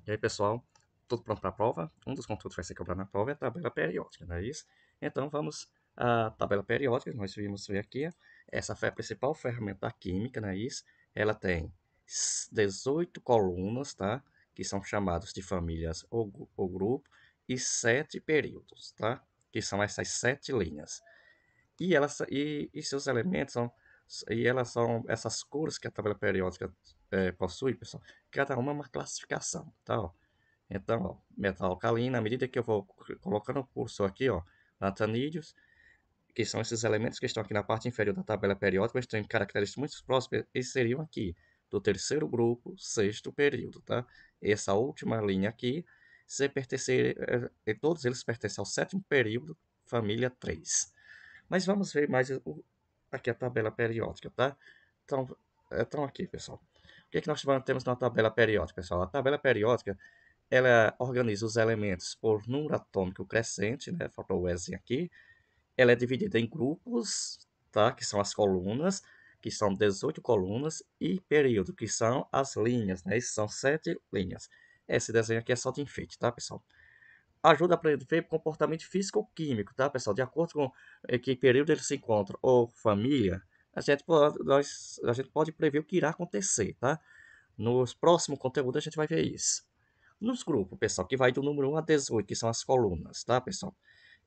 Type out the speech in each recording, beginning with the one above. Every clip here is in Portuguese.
E aí, pessoal, tudo pronto para a prova? Um dos conteúdos que vai ser cobrado na prova é a tabela periódica, não é isso? Então, vamos à tabela periódica. Nós vimos ver aqui. Essa foi a principal ferramenta da química, não é isso? Ela tem 18 colunas, tá? Que são chamadas de famílias ou grupo, e 7 períodos, tá? Que são essas 7 linhas. E seus elementos são, e elas são essas cores que a tabela periódica possui, pessoal. Cada uma é uma classificação, tá? Ó. Então, ó, metal alcalino, à medida que eu vou colocando o cursor aqui, ó, latanídeos, que são esses elementos que estão aqui na parte inferior da tabela periódica, eles têm características muito próximas, eles seriam aqui do terceiro grupo, sexto período, tá? Essa última linha aqui, se pertencer, todos eles pertencem ao sétimo período, família 3. Mas vamos ver mais aqui a tabela periódica, tá? Então aqui, pessoal. O que, é que nós temos na tabela periódica, pessoal? A tabela periódica, ela organiza os elementos por número atômico crescente, né? Faltou o Ezinho aqui. Ela é dividida em grupos, tá? Que são as colunas, que são 18 colunas, e período, que são as linhas, né? Isso são 7 linhas. Esse desenho aqui é só de enfeite, tá, pessoal? Ajuda a prever comportamento físico-químico, tá, pessoal? De acordo com que período ele se encontra ou família, a gente pode prever o que irá acontecer, tá? Nos próximos conteúdos a gente vai ver isso. Nos grupos, pessoal, que vai do número 1 a 18, que são as colunas, tá, pessoal?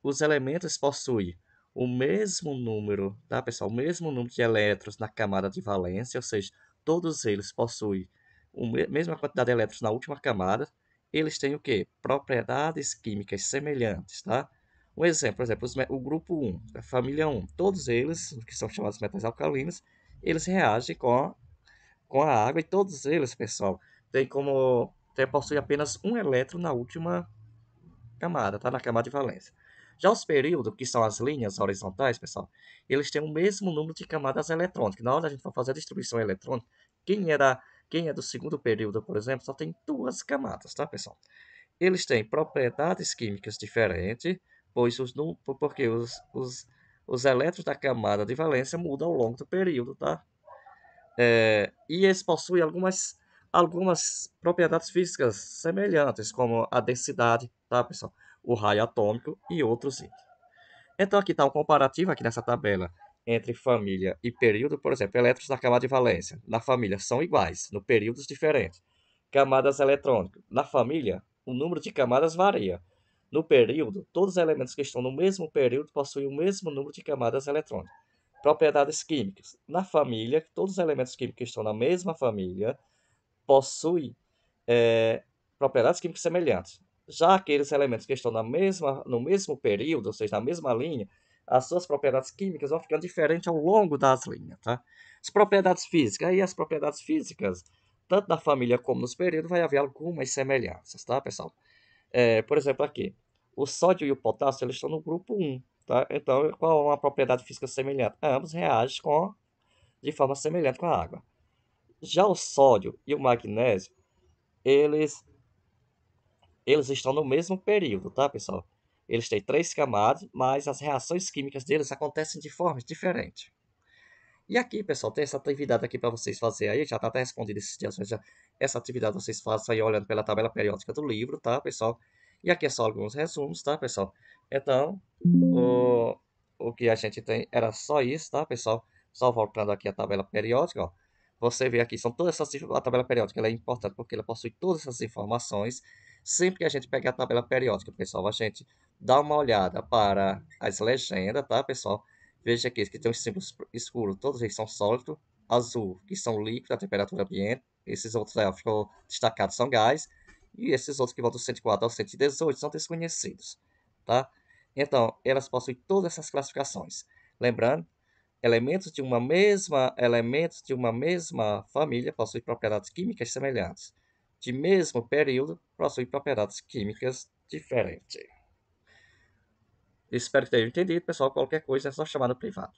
Os elementos possuem o mesmo número, tá, pessoal? O mesmo número de elétrons na camada de valência, ou seja, todos eles possuem a mesma quantidade de elétrons na última camada. Eles têm o quê? Propriedades químicas semelhantes, tá? Um exemplo, por exemplo, o grupo 1, a família 1, todos eles, que são chamados metais alcalinos, eles reagem com a água e todos eles, pessoal, possuem apenas um elétron na última camada, tá? Na camada de valência. Já os períodos, que são as linhas horizontais, pessoal, eles têm o mesmo número de camadas eletrônicas. Na hora da gente for fazer a distribuição eletrônica, quem é do segundo período, por exemplo, só tem duas camadas, tá, pessoal? Eles têm propriedades químicas diferentes, pois porque os elétrons da camada de valência mudam ao longo do período, tá? E eles possuem algumas propriedades físicas semelhantes, como a densidade, tá, pessoal? O raio atômico e outros itens. Então, aqui está um comparativo aqui nessa tabela entre família e período. Por exemplo, elétrons da camada de valência na família são iguais, no períodos diferentes. Camadas eletrônicas. Na família, o número de camadas varia. No período, todos os elementos que estão no mesmo período possuem o mesmo número de camadas eletrônicas. Propriedades químicas. Na família, todos os elementos químicos que estão na mesma família possuem propriedades químicas semelhantes. Já aqueles elementos que estão no mesmo período, ou seja, na mesma linha, as suas propriedades químicas vão ficando diferentes ao longo das linhas, tá? As propriedades físicas, aí as propriedades físicas, tanto na família como nos períodos, vai haver algumas semelhanças, tá, pessoal? Por exemplo, aqui, o sódio e o potássio, eles estão no grupo 1, tá? Então, qual é uma propriedade física semelhante? Ambos reagem de forma semelhante com a água. Já o sódio e o magnésio, eles eles estão no mesmo período, tá, pessoal? Eles têm 3 camadas, mas as reações químicas deles acontecem de formas diferentes. E aqui, pessoal, tem essa atividade aqui para vocês fazerem aí, já está até respondido esses dias, essa atividade vocês fazem aí olhando pela tabela periódica do livro, tá, pessoal? E aqui é só alguns resumos, tá, pessoal? Então, o que a gente tem era só isso, tá, pessoal? Só voltando aqui a tabela periódica, ó. Você vê aqui, são todas essas, a tabela periódica ela é importante porque ela possui todas essas informações. Sempre que a gente pegar a tabela periódica, pessoal, a gente dá uma olhada para as legendas, tá, pessoal? Veja aqui que tem os símbolos escuros, todos eles são sólidos. Azul, que são líquidos, a temperatura ambiente. Esses outros aí, ficou destacados, são gás. E esses outros que vão do 104 ao 118 são desconhecidos, tá? Então, elas possuem todas essas classificações. Lembrando, elementos de uma mesma família possuem propriedades químicas semelhantes. De mesmo período, possuem propriedades químicas diferentes. Espero que tenham entendido, pessoal. Qualquer coisa é só chamar no privado.